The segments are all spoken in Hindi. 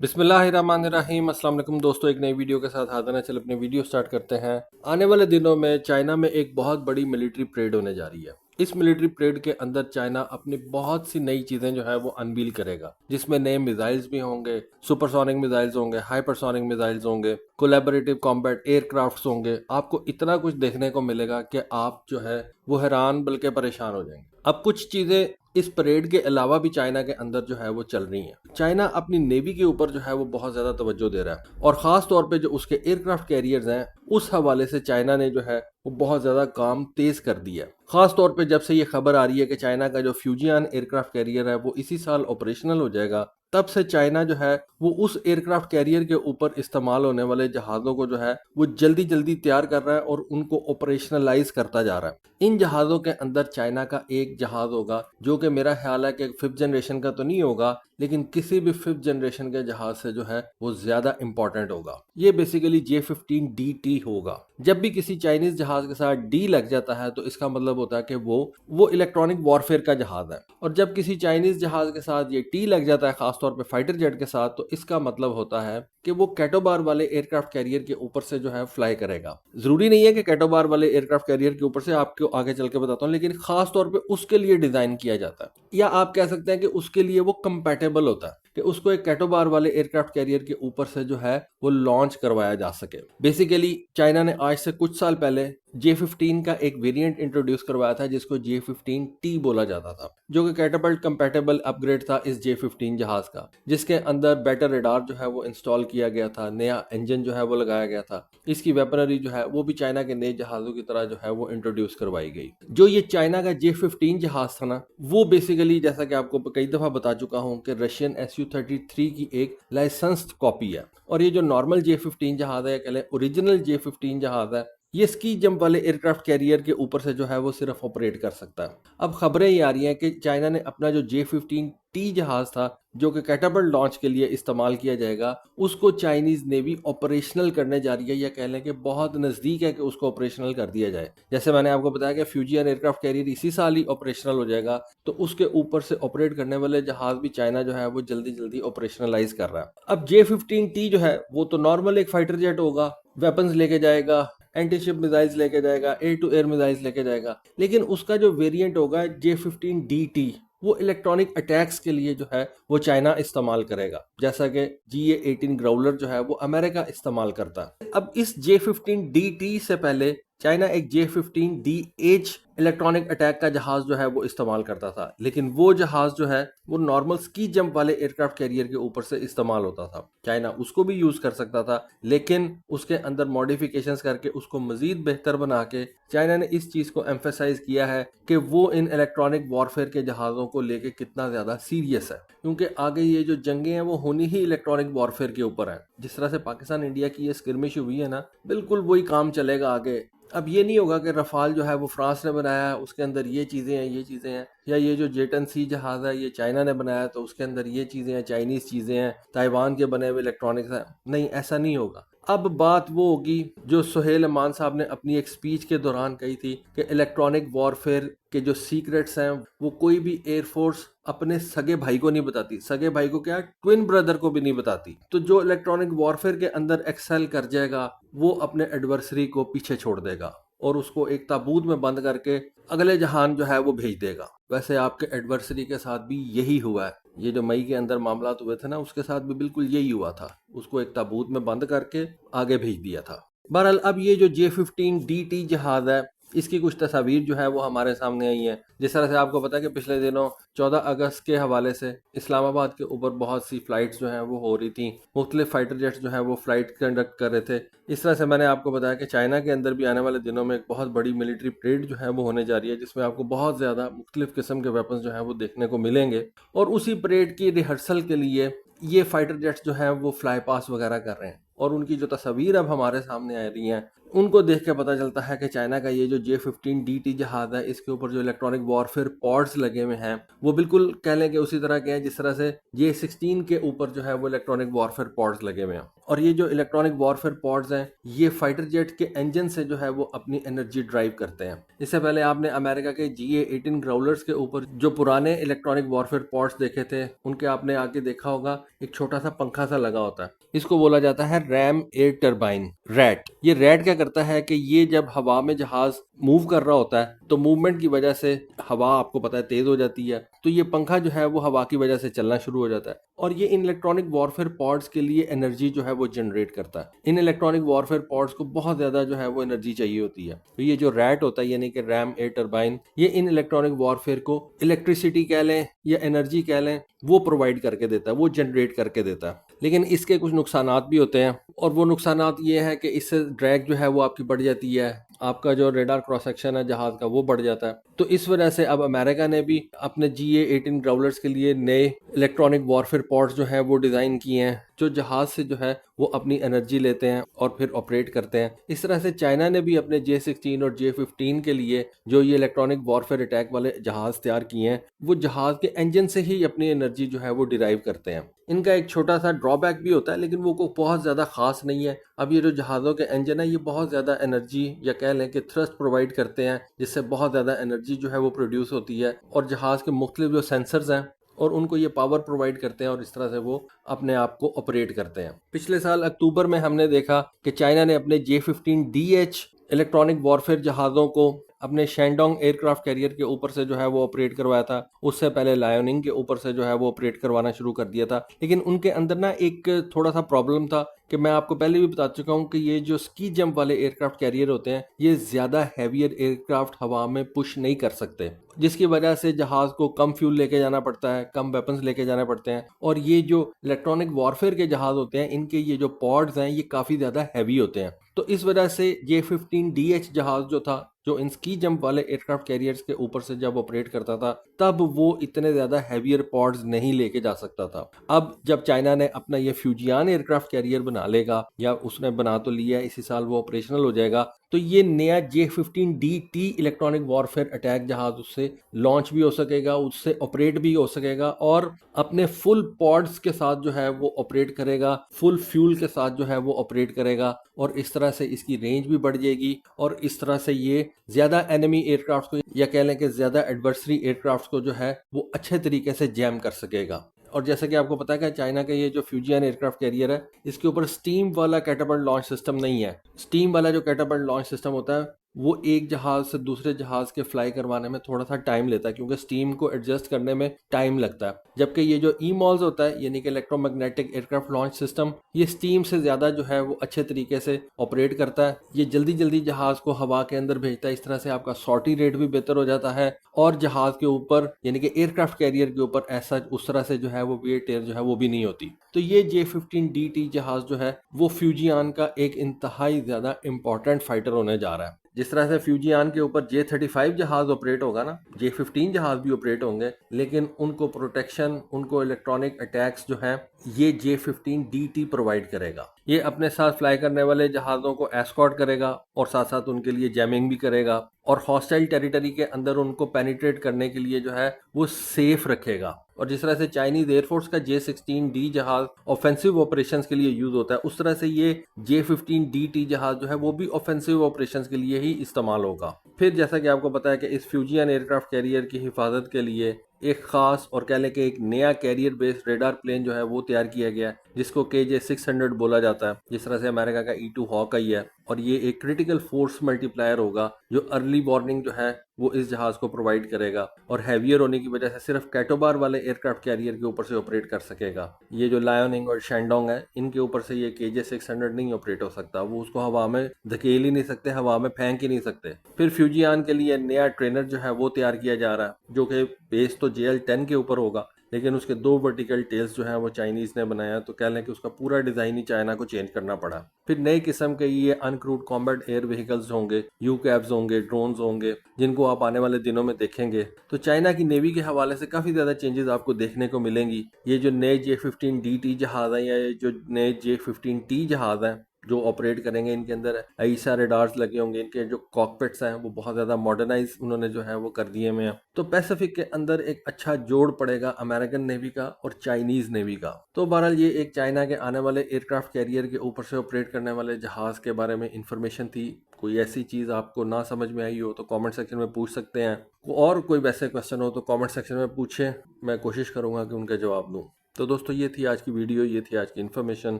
बिस्मिल्लाहिर्रहमानिर्रहीम। अस्सलाम वालेकुम दोस्तों, एक नई वीडियो के साथ हाजिर हैं। चल अपनी वीडियो स्टार्ट करते हैं। आने वाले दिनों में चाइना में एक बहुत बड़ी मिलिट्री परेड होने जा रही है। इस मिलिट्री परेड के अंदर चाइना अपनी बहुत सी नई चीजें जो है वो अनवील करेगा, जिसमें नए मिसाइल्स भी होंगे, सुपरसोनिक मिसाइल्स होंगे, हाइपरसोनिक मिसाइल्स होंगे, कोलैबोरेटिव कॉम्बैट एयरक्राफ्ट्स होंगे। आपको इतना कुछ देखने को मिलेगा कि आप जो है वो हैरान बल्कि परेशान हो जाएंगे। अब कुछ चीजें इस परेड के अलावा भी चाइना के अंदर जो है वो चल रही हैं। चाइना अपनी नेवी के ऊपर जो है वो बहुत ज्यादा तवज्जो दे रहा है, और खास तौर पे जो उसके एयरक्राफ्ट कैरियर्स हैं उस हवाले से चाइना ने जो है वो बहुत ज्यादा काम तेज कर दिया है। खास तौर पे जब से ये खबर आ रही है कि चाइना का जो फ्यूजियन एयरक्राफ्ट कैरियर है वो इसी साल ऑपरेशनल हो जाएगा, तब से चाइना जो है वो उस एयरक्राफ्ट कैरियर के ऊपर इस्तेमाल होने वाले जहाज़ों को जो है वो जल्दी जल्दी तैयार कर रहा है और उनको ऑपरेशनलाइज करता जा रहा है। इन जहाज़ों के अंदर चाइना का एक जहाज़ होगा जो कि मेरा ख्याल है कि 5th जनरेशन का तो नहीं होगा, लेकिन किसी भी 5th जनरेशन के जहाज से जो है वो ज्यादा इंपॉर्टेंट होगा। ये बेसिकली J-15DT होगा। जब भी किसी चाइनीज जहाज के साथ डी लग जाता है तो इसका मतलब होता है कि वो इलेक्ट्रॉनिक वॉरफेयर का जहाज है, और जब किसी चाइनीज जहाज के साथ ये टी लग जाता है, खासतौर पे फाइटर जेट के साथ, तो इसका मतलब होता है कि वो कैटोबार वाले एयरक्राफ्ट कैरियर के ऊपर से जो है फ्लाई करेगा। जरूरी नहीं है कि कैटोबार वाले एयरक्राफ्ट कैरियर के ऊपर से, आपको आगे चल के बताता हूँ, लेकिन खास तौर पे उसके लिए डिजाइन किया जाता है, या आप कह सकते हैं कि उसके लिए वो कंपैटिबल होता है कि उसको एक कैटोबार वाले एयरक्राफ्ट कैरियर के ऊपर से जो है वो लॉन्च करवाया जा सके। बेसिकली चाइना ने आज से कुछ साल पहले J-15 का एक वेरिएंट इंट्रोड्यूस करवाया था जिसको J-15T बोला जाता था, जो कि कैटापल्ट कंपैटिबल अपग्रेड था इस J-15 जहाज का, जिसके अंदर बेटर रडार जो है वो इंस्टॉल किया गया था, नया इंजन जो है वो लगाया गया था। इसकी वेपनरी जो है वो भी चाइना के नए जहाजों की तरह जो है वो इंट्रोड्यूस करवाई गई। जो ये चाइना का J-15 जहाज था ना, वो बेसिकली जैसा कि आपको कई दफा बता चुका हूँ कि रशियन Su-33 की एक लाइसेंस्ड कॉपी है, और ये जो नॉर्मल J-15 जहाज है, कह लें ओरिजिनल J-15 जहाज है, ये स्की जंप वाले एयरक्राफ्ट कैरियर के ऊपर से जो है वो सिर्फ ऑपरेट कर सकता है। अब खबरें ये आ रही हैं कि चाइना ने अपना जो J-15T जहाज था, जो कि कैटापल्ट लॉन्च के लिए इस्तेमाल किया जाएगा, उसको चाइनीज नेवी ऑपरेशनल करने जा रही है, या कह लें कि बहुत नजदीक है कि उसको ऑपरेशनल कर दिया जाए। जैसे मैंने आपको बताया कि फ्यूजियन एयरक्राफ्ट कैरियर इसी साल ही ऑपरेशनल हो जाएगा, तो उसके ऊपर से ऑपरेट करने वाले जहाज भी चाइना जो है वो जल्दी जल्दी ऑपरेशनलाइज कर रहा है। अब J-15T जो है वो तो नॉर्मल एक फाइटर जेट होगा, वेपन्स लेके जाएगा, एंटी शिप मिसाइल्स लेके जाएगा, एयर टू एयर मिसाइल्स लेके जाएगा, लेकिन उसका जो वेरिएंट होगा J-15DT, वो इलेक्ट्रॉनिक अटैक्स के लिए जो है वो चाइना इस्तेमाल करेगा, जैसा कि GA-18 ग्राउलर जो है वो अमेरिका इस्तेमाल करता है। अब इस J-15DT से पहले चाइना एक J-15DH इलेक्ट्रॉनिक अटैक का जहाज जो है वो इस्तेमाल करता था, लेकिन वो जहाज जो है वो नॉर्मल स्की जंप वाले एयरक्राफ्ट कैरियर के ऊपर से इस्तेमाल होता था। चाइना उसको भी यूज कर सकता था, लेकिन उसके अंदर मॉडिफिकेशंस करके उसको मजीद बेहतर बना के चाइना ने इस चीज को एम्फेसाइज किया है कि वो इन इलेक्ट्रॉनिक वॉरफेयर के जहाजों को लेके कितना ज्यादा सीरियस है, क्योंकि आगे ये जो जंगें हैं वो होनी ही इलेक्ट्रॉनिक वॉरफेयर के ऊपर है। जिस तरह से पाकिस्तान इंडिया की ये स्किर्मिश हुई है ना, बिल्कुल वही काम चलेगा आगे। अब ये नहीं होगा कि रफाल जो है वो फ्रांस ने बनाया है, उसके अंदर ये चीज़ें हैं ये चीज़ें हैं, या ये जो J-10C जहाज़ है ये चाइना ने बनाया तो उसके अंदर ये चीज़ें हैं, चाइनीज़ चीज़ें हैं, ताइवान के बने हुए इलेक्ट्रॉनिक्स हैं। नहीं, ऐसा नहीं होगा। अब बात वो होगी जो सुहेल अमान साहब ने अपनी एक स्पीच के दौरान कही थी कि इलेक्ट्रॉनिक वॉरफेयर के जो सीक्रेट्स हैं वो कोई भी एयरफोर्स अपने सगे भाई को नहीं बताती, सगे भाई को क्या, ट्विन ब्रदर को भी नहीं बताती। तो जो इलेक्ट्रॉनिक वॉरफेयर के अंदर एक्सेल कर जाएगा वो अपने एडवर्सरी को पीछे छोड़ देगा और उसको एक ताबूत में बंद करके अगले जहान जो है वो भेज देगा। वैसे आपके एडवर्सरी के साथ भी यही हुआ है। ये जो मई के अंदर मामला हुए थे ना, उसके साथ भी बिल्कुल यही हुआ था, उसको एक ताबूत में बंद करके आगे भेज दिया था। बहरहाल अब ये जो J-15DT जहाज है, इसकी कुछ तस्वीर जो है वो हमारे सामने आई है। जिस तरह से आपको पता है कि पिछले दिनों 14 अगस्त के हवाले से इस्लामाबाद के ऊपर बहुत सी फ्लाइट्स जो हैं वो हो रही थी, मुख्तलिफ फाइटर जेट्स जो हैं वो फ्लाइट कंडक्ट कर रहे थे। इस तरह से मैंने आपको बताया कि चाइना के अंदर भी आने वाले दिनों में एक बहुत बड़ी मिलिट्री परेड जो है वो होने जा रही है, जिसमें आपको बहुत ज़्यादा मुख्तलिफ किस्म के वेपन्स जो हैं वो देखने को मिलेंगे, और उसी परेड की रिहर्सल के लिए ये फाइटर जेट्स जो हैं वो फ्लाई पास वगैरह कर रहे हैं, और उनकी जो तस्वीर अब हमारे सामने आ रही हैं उनको देख के पता चलता है कि चाइना का ये जो J-15DT जहाज है, इसके ऊपर जो इलेक्ट्रॉनिक वॉरफेयर पॉड्स लगे हुए हैं वो बिल्कुल कह लें कि उसी तरह के हैं जिस तरह से J-16 के ऊपर जो है वो इलेक्ट्रॉनिक वॉरफेयर पॉड्स लगे हुए हैं। और ये जो इलेक्ट्रॉनिक वॉरफेयर पॉड्स हैं ये फाइटर जेट के इंजन से जो है वो अपनी एनर्जी ड्राइव करते हैं। इससे पहले आपने अमेरिका के GA-18 ग्राउलर्स के ऊपर जो पुराने इलेक्ट्रॉनिक वॉरफेयर पॉड्स देखे थे उनके आपने आके देखा होगा एक छोटा सा पंखा सा लगा होता है, इसको बोला जाता है रैम एयर टरबाइन, रैट। ये रैट क्या करता है कि ये जब हवा में जहाज मूव कर रहा होता है तो मूवमेंट की वजह से हवा आपको पता है तेज हो जाती है, तो ये पंखा जो है वो हवा की वजह से चलना शुरू हो जाता है और ये इन इलेक्ट्रॉनिक वॉरफेयर पॉड्स के लिए एनर्जी जो है वो जनरेट करता है। इन इलेक्ट्रॉनिक वॉरफेयर पॉड्स को बहुत ज्यादा जो है वो एनर्जी चाहिए होती है, तो ये जो रैट होता है यानी कि रैम एयर टरबाइन, ये इन इलेक्ट्रॉनिक वॉरफेयर को इलेक्ट्रिसिटी कह लें या एनर्जी कह लें वो प्रोवाइड करके देता है, वो जनरेट करके देता है। लेकिन इसके कुछ नुकसानात भी होते हैं और वो नुकसानात ये है कि इससे ड्रैग जो है वो आपकी बढ़ जाती है, आपका जो रेडार क्रॉस सेक्शन है जहाज का वो बढ़ जाता है। तो इस वजह से अब अमेरिका ने भी अपने GA-18 ग्राउलर्स के लिए नए इलेक्ट्रॉनिक वॉरफेयर पॉड्स जो है वो डिजाइन किए हैं जो जहाज से जो है वो अपनी एनर्जी लेते हैं और फिर ऑपरेट करते हैं। इस तरह से चाइना ने भी अपने J-16 और J-15 के लिए जो ये इलेक्ट्रॉनिक वॉरफेयर अटैक वाले जहाज तैयार किए हैं वो जहाज के इंजन से ही अपनी एनर्जी जो है वो डिराइव करते हैं। इनका एक छोटा सा ड्रॉबैक भी होता है लेकिन वो को बहुत ज़्यादा खास नहीं है। अब ये जो जहाज़ों के इंजन है ये बहुत ज़्यादा एनर्जी या कह लें कि थ्रस्ट प्रोवाइड करते हैं जिससे बहुत ज़्यादा एनर्जी जो है वो प्रोड्यूस होती है और जहाज़ के मुख्तलिफ जो सेंसर्स हैं और उनको ये पावर प्रोवाइड करते हैं और इस तरह से वो अपने आप को ऑपरेट करते हैं। पिछले साल अक्टूबर में हमने देखा कि चाइना ने अपने J-15DH इलेक्ट्रॉनिक वॉरफेयर जहाज़ों को अपने शेंडोंग एयरक्राफ्ट कैरियर के ऊपर से जो है वो ऑपरेट करवाया था। उससे पहले लायोनिंग के ऊपर से जो है वो ऑपरेट करवाना शुरू कर दिया था, लेकिन उनके अंदर ना एक थोड़ा सा प्रॉब्लम था कि मैं आपको पहले भी बता चुका हूँ कि ये जो स्की जंप वाले एयरक्राफ्ट कैरियर होते हैं ये ज़्यादा हैवियर एयरक्राफ्ट हवा में पुश नहीं कर सकते, जिसकी वजह से जहाज़ को कम फ्यूल लेके जाना पड़ता है, कम वेपन्स लेके जाने पड़ते हैं। और ये जो इलेक्ट्रॉनिक वॉरफेयर के जहाज़ होते हैं इनके ये जो पॉड्स हैं ये काफ़ी ज़्यादा हैवी होते हैं। तो इस वजह से J-15DH जहाज़ जो था जो इन स्की जंप वाले एयरक्राफ्ट कैरियर्स के ऊपर से जब ऑपरेट करता था तब वो इतने ज़्यादा हैवियर पॉड्स नहीं लेके जा सकता था। अब जब चाइना ने अपना ये फ्यूजियान एयरक्राफ्ट कैरियर बना लेगा या उसने बना तो लिया, इसी साल वो ऑपरेशनल हो जाएगा, तो ये नया J-15DT इलेक्ट्रॉनिक वॉरफेयर अटैक जहाज उससे लॉन्च भी हो सकेगा, उससे ऑपरेट भी हो सकेगा और अपने फुल पॉड्स के साथ जो है वो ऑपरेट करेगा, फुल फ्यूल के साथ जो है वो ऑपरेट करेगा और इस तरह से इसकी रेंज भी बढ़ जाएगी और इस तरह से ये ज़्यादा एनिमी एयरक्राफ्ट को या कह लें कि ज़्यादा एडवर्सरी एयरक्राफ्ट को जो है वो अच्छे तरीके से जैम कर सकेगा। और जैसा कि आपको पता है कि चाइना का ये जो फ्यूजियन एयरक्राफ्ट कैरियर है इसके ऊपर स्टीम वाला कैटापल्ट लॉन्च सिस्टम नहीं है। स्टीम वाला जो कैटापल्ट लॉन्च सिस्टम होता है वो एक जहाज से दूसरे जहाज के फ्लाई करवाने में थोड़ा सा टाइम लेता है क्योंकि स्टीम को एडजस्ट करने में टाइम लगता है, जबकि ये जो EMOLS होता है यानी कि इलेक्ट्रोमैग्नेटिक एयरक्राफ्ट लॉन्च सिस्टम ये स्टीम से ज़्यादा जो है वो अच्छे तरीके से ऑपरेट करता है। ये जल्दी जल्दी जहाज़ को हवा के अंदर भेजता है, इस तरह से आपका सॉर्टी रेट भी बेहतर हो जाता है और जहाज़ के ऊपर यानी कि एयरक्राफ्ट कैरियर के ऊपर ऐसा उस तरह से जो है वो वेयर टेयर जो है वो भी नहीं होती। तो ये J-15DT जहाज़ जो है वो फ्यूजियान का एक इंतहाई ज़्यादा इंपॉर्टेंट फाइटर होने जा रहा है। जिस तरह से फ्यूजियान के ऊपर J-35 जहाज ऑपरेट होगा ना, J-15 जहाज भी ऑपरेट होंगे, लेकिन उनको प्रोटेक्शन, उनको इलेक्ट्रॉनिक अटैक्स जो हैं ये J-15DT प्रोवाइड करेगा। ये अपने साथ फ्लाई करने वाले जहाज़ों को एस्कॉर्ट करेगा और साथ साथ उनके लिए जैमिंग भी करेगा और हॉस्टाइल टेरिटरी के अंदर उनको पेनिट्रेट करने के लिए जो है वो सेफ रखेगा। और जिस तरह से चाइनीज एयरफोर्स का J-16D जहाज ऑफेंसिव ऑपरेशंस के लिए यूज होता है उस तरह से ये J-15DT जहाज जो है वो भी ऑफेंसिव ऑपरेशंस के लिए ही इस्तेमाल होगा। फिर जैसा कि आपको पता है कि इस फ्यूजियन एयरक्राफ्ट कैरियर की हिफाजत के लिए एक खास और कह लें कि एक नया कैरियर बेस्ड रेडार प्लेन जो है वो तैयार किया गया है जिसको KJ-600 बोला जाता है, जिस तरह से अमेरिका का E-2 हॉकाई है। और ये एक क्रिटिकल फोर्स मल्टीप्लायर होगा जो अर्ली वार्निंग जो है वो इस जहाज को प्रोवाइड करेगा और हैवियर होने की वजह से सिर्फ कैटोबार वाले एयरक्राफ्ट कैरियर के ऊपर से ऑपरेट कर सकेगा। ये जो लायोनिंग और शेंडोंग है इनके ऊपर से ये KJ-600 नहीं ऑपरेट हो सकता, वो उसको हवा में धकेल ही नहीं सकते, हवा में फेंक ही नहीं सकते। फिर फ्यूजियान के लिए नया ट्रेनर जो है वो तैयार किया जा रहा है जो कि बेस तो JL-10 के ऊपर होगा, लेकिन उसके 2 वर्टिकल टेल्स जो हैं वो चाइनीज़ ने बनाया, तो कह लें कि उसका पूरा डिज़ाइन ही चाइना को चेंज करना पड़ा। फिर नई किस्म के ये अनक्रूड कॉम्बैट एयर व्हीकल्स होंगे, UCAVs होंगे, ड्रोन्स होंगे, जिनको आप आने वाले दिनों में देखेंगे। तो चाइना की नेवी के हवाले से काफ़ी ज़्यादा चेंजेस आपको देखने को मिलेंगी। ये जो नए J-15DT जहाज़ हैं या ये जो नए J-15T जहाज़ हैं जो ऑपरेट करेंगे। इनके अंदर कई सारे रडार्स लगे होंगे, इनके जो कॉकपिट्स हैं वो बहुत ज़्यादा मॉडर्नाइज उन्होंने जो है वो कर दिए में हैं। तो पैसिफिक के अंदर एक अच्छा जोड़ पड़ेगा अमेरिकन नेवी का और चाइनीज़ नेवी का। तो बहरहाल ये एक चाइना के आने वाले एयरक्राफ्ट कैरियर के ऊपर से ऑपरेट करने वाले जहाज़ के बारे में इंफॉर्मेशन थी। कोई ऐसी चीज़ आपको ना समझ में आई हो तो कमेंट सेक्शन में पूछ सकते हैं, और कोई वैसे क्वेश्चन हो तो कमेंट सेक्शन में पूछें, मैं कोशिश करूंगा कि उनके जवाब दूं। तो दोस्तों ये थी आज की वीडियो, ये थी आज की इन्फॉर्मेशन।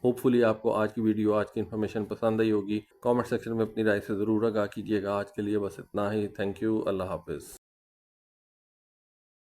होपफुली आपको आज की वीडियो, आज की इन्फॉर्मेशन पसंद आई होगी। कमेंट सेक्शन में अपनी राय से ज़रूर आगाह कीजिएगा। आज के लिए बस इतना ही। Thank you. अल्लाह हाफिज़।